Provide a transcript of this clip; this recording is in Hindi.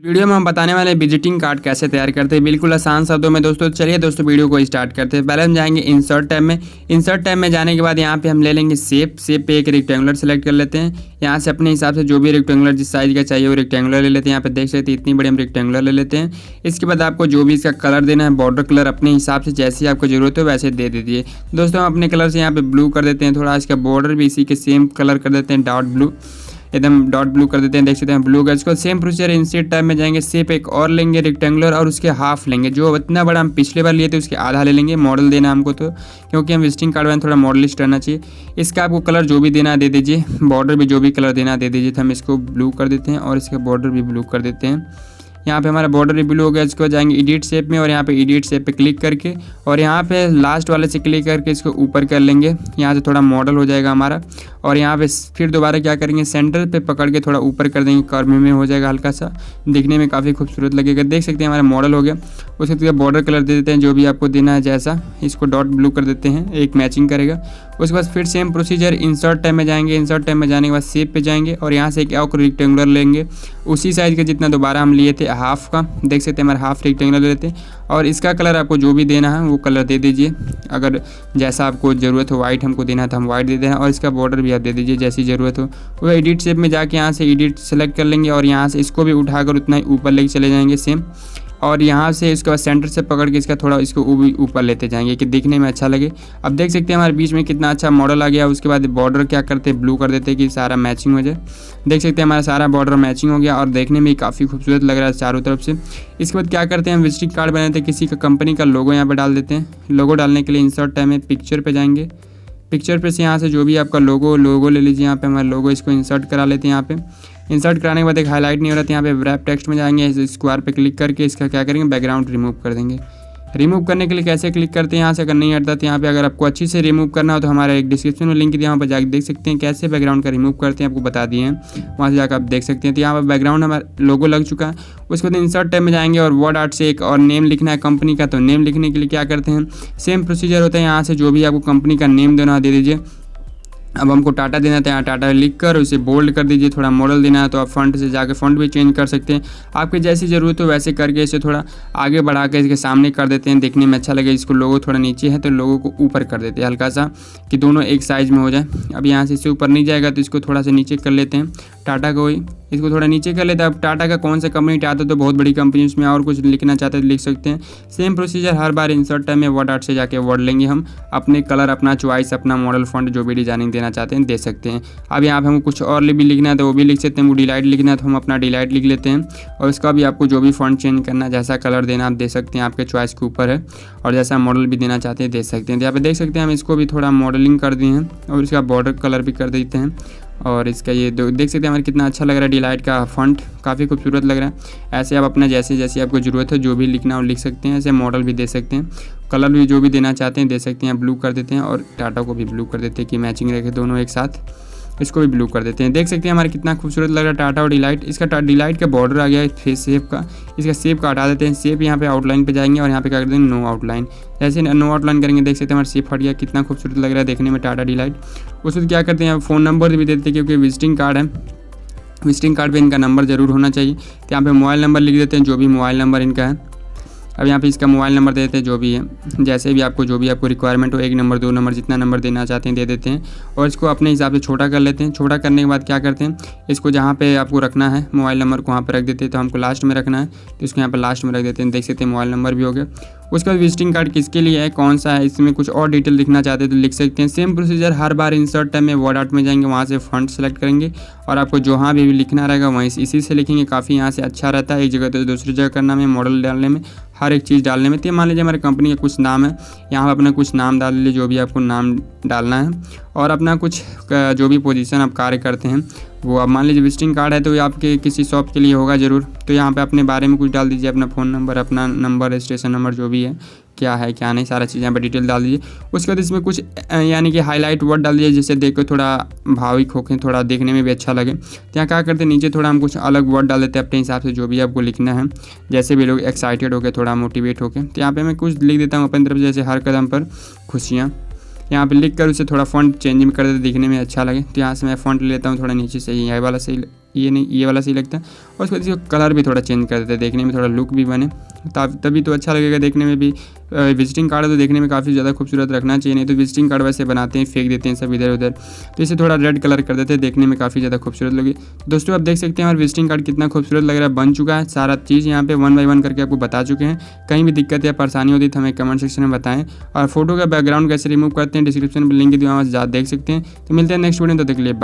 वीडियो में हम बताने वाले विजिटिंग कार्ड कैसे तैयार करते हैं, बिल्कुल आसान शब्दों में दोस्तों। चलिए दोस्तों वीडियो को स्टार्ट करते हैं। पहले हम जाएंगे इंसर्ट टैब में। इंसर्ट टैब में जाने के बाद यहाँ पे हम ले लेंगे शेप पे एक रेक्टेंगुलर सेलेक्ट कर लेते हैं। यहाँ से अपने हिसाब से जो भी रेक्टेंगुलर जिस साइज का चाहिए वो रेक्टेंगुलर ले लेते हैं। यहाँ पे देख सकते हैं इतनी बड़ी हम रेक्टेंगुलर ले लेते हैं। इसके बाद आपको जो भी इसका कलर देना है, बॉर्डर कलर अपने हिसाब से जैसी आपको जरूरत हो वैसे दे दीजिए। दोस्तों हम अपने कलर से यहाँ पे ब्लू कर देते हैं, थोड़ा इसका बॉर्डर भी इसी के सेम कलर कर देते हैं, डॉट ब्लू, एकदम डॉट ब्लू कर देते हैं। देख सकते हैं ब्लू का। इसको सेम प्रोसीजर इंसेट टाइप में जाएंगे, शेप एक और लेंगे रेक्टेंगुलर और उसके हाफ लेंगे। जो इतना बड़ा हम पिछले बार लिए थे उसके आधा ले लेंगे। मॉडल देना हमको तो, क्योंकि हम विजिटिंग कार्ड में थोड़ा मॉडलिस्ट रहना चाहिए। इसका आपको कलर जो भी देना दे दीजिए, बॉर्डर भी जो भी कलर देना दे दीजिए। तो हम इसको ब्लू कर देते हैं और इसका बॉर्डर भी ब्लू कर देते हैं। यहाँ पे हमारा बॉर्डर भी ब्लू हो गया। इसको जाएंगे एडिट शेप में और यहाँ पे एडिट शेप पे क्लिक करके और यहाँ पे लास्ट वाले से क्लिक करके इसको ऊपर कर लेंगे। यहाँ से थोड़ा मॉडल हो जाएगा हमारा। और यहाँ पे फिर दोबारा क्या करेंगे, सेंटर पे पकड़ के थोड़ा ऊपर कर देंगे, कर्व में हो जाएगा हल्का सा, दिखने में काफ़ी खूबसूरत लगेगा। देख सकते हैं हमारा मॉडल हो गया। उसके बाद बॉर्डर कलर दे देते हैं जो भी आपको देना है जैसा। इसको डॉट ब्लू कर देते हैं, एक मैचिंग करेगा। उसके बाद फिर सेम प्रोसीजर इंसर्ट टाइम में जाएंगे। इंसर्ट टाइम में जाने के बाद शेप पे जाएंगे और यहाँ से एक और रेक्टेंगुलर लेंगे उसी साइज का जितना दोबारा हम लिए थे हाफ का। देख सकते हैं हमारा हाफ रेक्टेंगुलर लेते हैं और इसका कलर आपको जो भी देना है वो कलर दे दीजिए। अगर जैसा आपको ज़रूरत हो, वाइट हमको देना था हम वाइट दे दें और इसका बॉर्डर भी आप दे दीजिए जैसी ज़रूरत हो। वो एडिट शेप में जाके यहाँ से एडिट सेलेक्ट कर लेंगे और यहाँ से इसको भी उठाकर उतना ही ऊपर लेके चले जाएंगे सेम। और यहाँ से इसके बाद सेंटर से पकड़ के इसका थोड़ा इसको ऊपर लेते जाएंगे कि दिखने में अच्छा लगे। अब देख सकते हैं हमारे बीच में कितना अच्छा मॉडल आ गया। उसके बाद बॉर्डर क्या करते हैं, ब्लू कर देते हैं कि सारा मैचिंग हो जाए। देख सकते हैं हमारा सारा बॉर्डर मैचिंग हो गया और देखने में काफ़ी खूबसूरत लग रहा है चारों तरफ से। इसके बाद क्या करते हैं, हम विजिटिंग कार्ड बनाते हैं, किसी का कंपनी का लोगो यहाँ पर डाल देते हैं। लोगो डालने के लिए इंसर्ट टाइम में पिक्चर पर जाएंगे। पिक्चर पे से यहाँ से जो भी आपका लोगो ले लीजिए। यहाँ पे हमारा लोगो इसको इंसर्ट करा लेते हैं। यहाँ पे इंसर्ट कराने के बाद एक हाईलाइट नहीं हो रहा था, यहाँ पे रैप टेक्स्ट में जाएंगे, इस स्क्वायर पे क्लिक करके इसका क्या करेंगे, बैकग्राउंड रिमूव कर देंगे। रिमूव करने के लिए कैसे क्लिक करते हैं, यहाँ से अगर नहीं हटता तो यहाँ पे अगर आपको अच्छी से रिमूव करना हो तो हमारा एक डिस्क्रिप्शन में लिंक दिया, वहाँ पर जाकर देख सकते हैं कैसे बैकग्राउंड का रिमूव करते हैं, आपको बता दिए हैं, वहाँ से जाकर आप देख सकते हैं। तो यहाँ पर बैकग्राउंड हमारा लोगो लग चुका है। उसके बाद इंसर्ट टैब में जाएंगे और वर्ड आर्ट से एक और नेम लिखना है कंपनी का। तो नेम लिखने के लिए क्या करते हैं, सेम प्रोसीजर होता है। यहाँ से जो भी आपको कंपनी का नेम देना दे दीजिए। अब हमको टाटा देना था, यहाँ टाटा लिख कर उसे बोल्ड कर दीजिए। थोड़ा मॉडल देना है तो आप फॉन्ट से जाकर फॉन्ट भी चेंज कर सकते हैं, आपके जैसी ज़रूरत हो वैसे करके इसे थोड़ा आगे बढ़ा के इसके सामने कर देते हैं, देखने में अच्छा लगे। इसको लोगो थोड़ा नीचे है तो लोगो को ऊपर कर देते हैं हल्का सा कि दोनों एक साइज में हो जाए। अब यहाँ से इससे ऊपर नहीं जाएगा तो इसको थोड़ा सा नीचे कर लेते हैं। टाटा को ही इसको थोड़ा नीचे कर लेते हैं। अब टाटा का कौन सा कंपनी, टाटा तो बहुत बड़ी कंपनी, उसमें और कुछ लिखना चाहते हैं तो लिख सकते हैं। सेम प्रोसीजर हर बार इंसर्ट टाइम में वर्ड आर्ट से जाके वर्ड लेंगे हम, अपने कलर, अपना चॉइस, अपना मॉडल फॉन्ट जो भी डिजाइनिंग देना चाहते हैं दे सकते हैं। अब यहाँ पे हमको कुछ और भी लिखना है तो वो भी लिख सकते हैं। वो डिलाइट लिखना है तो हम अपना डिलाइट लिख लेते हैं और उसका भी आपको जो भी फॉन्ट चेंज करना है, जैसा कलर देना आप दे सकते हैं, आपके चॉइस के ऊपर है। और जैसा मॉडल भी देना चाहते हैं दे सकते हैं। तो यहाँ पे देख सकते हैं हम इसको भी थोड़ा मॉडलिंग कर दिए हैं और इसका बॉर्डर कलर भी कर देते हैं। और इसका ये देख सकते हैं हमारे कितना अच्छा लग रहा है, डिलाइट का फॉन्ट काफ़ी खूबसूरत लग रहा है। ऐसे आप अपना जैसे आपको ज़रूरत है जो भी लिखना हो लिख सकते हैं। ऐसे मॉडल भी दे सकते हैं, कलर भी जो भी देना चाहते हैं दे सकते हैं। ब्लू कर देते हैं और टाटा को भी ब्लू कर देते हैं कि मैचिंग रखे दोनों एक साथ। इसको भी ब्लू कर देते हैं। देख सकते हैं हमारे कितना खूबसूरत लग रहा है टाटा और डिलाइट। इसका डिलाइट का बॉर्डर आ गया है फेस शेप का, इसका शेप का हटा देते हैं। शेप यहाँ पे आउटलाइन पे जाएंगे और यहाँ पे क्या करते हैं, नो आउटलाइन। जैसे नो आउटलाइन करेंगे देख सकते हैं हमारा शेप हट गया, कितना खूबसूरत लग रहा है देखने में टाटा डिलाइट। उसमें क्या करते हैं, फ़ोन नंबर भी देते हैं क्योंकि विजिटिंग कार्ड है, विजिटिंग कार्ड पर इनका नंबर ज़रूर होना चाहिए। तो यहाँ पर मोबाइल नंबर लिख देते हैं, जो भी मोबाइल नंबर इनका है। अब यहाँ पे इसका मोबाइल नंबर दे देते हैं जो भी है, जैसे भी आपको जो भी आपको रिक्वायरमेंट हो, 1 नंबर 2 नंबर जितना नंबर देना चाहते हैं दे देते हैं। और इसको अपने हिसाब से छोटा कर लेते हैं। छोटा करने के बाद क्या करते हैं, इसको जहाँ पे आपको रखना है मोबाइल नंबर को वहाँ पे रख देते हैं। तो हमको लास्ट में रखना है तो इसको यहाँ पे लास्ट में रख देते हैं। देख सकते हैं मोबाइल नंबर भी हो गया। उसके बाद विजिटिंग कार्ड किसके लिए है, कौन सा है, इसमें कुछ और डिटेल लिखना चाहते हैं तो लिख सकते हैं। सेम प्रोसीजर हर बार इंसर्ट टाइम में वर्ड आर्ट में जाएंगे, वहाँ से फॉन्ट सेलेक्ट करेंगे और आपको जहाँ भी लिखना रहेगा वहीं इसी से लिखेंगे। काफ़ी यहाँ से अच्छा रहता है, एक जगह तो दूसरी जगह करना में, मॉडल डालने में, हर एक चीज़ डालने में। तो मान लीजिए हमारे कंपनी का कुछ नाम है, यहाँ पर अपना कुछ नाम डाल लीजिए जो भी आपको नाम डालना है और अपना कुछ जो भी पोजीशन आप कार्य करते हैं वो। अब मान लीजिए विजिटिंग कार्ड है तो आपके किसी शॉप के लिए होगा ज़रूर, तो यहाँ पे अपने बारे में कुछ डाल दीजिए, अपना फ़ोन नंबर, अपना नंबर, रजिस्ट्रेशन नंबर जो भी है, क्या है क्या नहीं, सारा चीज़ यहाँ पे डिटेल डाल दीजिए। उसके बाद इसमें कुछ यानी कि हाईलाइट वर्ड डाल दीजिए जिससे देख के थोड़ा भाविक होकर थोड़ा देखने में भी अच्छा लगे। तो यहाँ क्या करते हैं, नीचे थोड़ा हम कुछ अलग वर्ड डाल देते हैं अपने हिसाब से जो भी आपको लिखना है, जैसे भी लोग एक्साइटेड होकर थोड़ा मोटिवेट होकर। तो यहाँ पे मैं कुछ लिख देता हूँ अपनी तरफ, जैसे हर कदम पर खुशियाँ। यहाँ पे लिख कर उसे थोड़ा फॉन्ट चेंज कर देते दिखने में अच्छा लगे। तो यहाँ से मैं फॉन्ट ले लेता हूँ थोड़ा नीचे से, यही वाला से ये नहीं, ये वाला सही लगता है। और उसके बाद इसका कलर भी थोड़ा चेंज कर देते हैं, देखने में थोड़ा लुक भी बने, तभी तो अच्छा लगेगा देखने में भी। विजिटिंग कार्ड तो देखने में काफ़ी ज़्यादा खूबसूरत रखना चाहिए, नहीं तो विजिटिंग कार्ड वैसे बनाते हैं, फेंक देते हैं सब इधर उधर। तो इसे थोड़ा रेड कलर कर देते हैं, देखने में काफ़ी ज़्यादा खूबसूरत लगे। दोस्तों आप देख सकते हैं हमारा विजिटिंग कार्ड कितना खूबसूरत लग रहा है, बन चुका है। सारा चीज़ यहाँ पे 1 बाय 1 करके आपको बता चुके हैं। कहीं भी दिक्कत या परेशानी होती है तो हमें कमेंट सेक्शन में बताएं। और फोटो का बैकग्राउंड कैसे रिमूव करते हैं डिस्क्रिप्शन में लिंक दिया, वहाँ से देख सकते हैं। तो मिलते हैं नेक्स्ट वीडियो में, तो देख लिए बाय।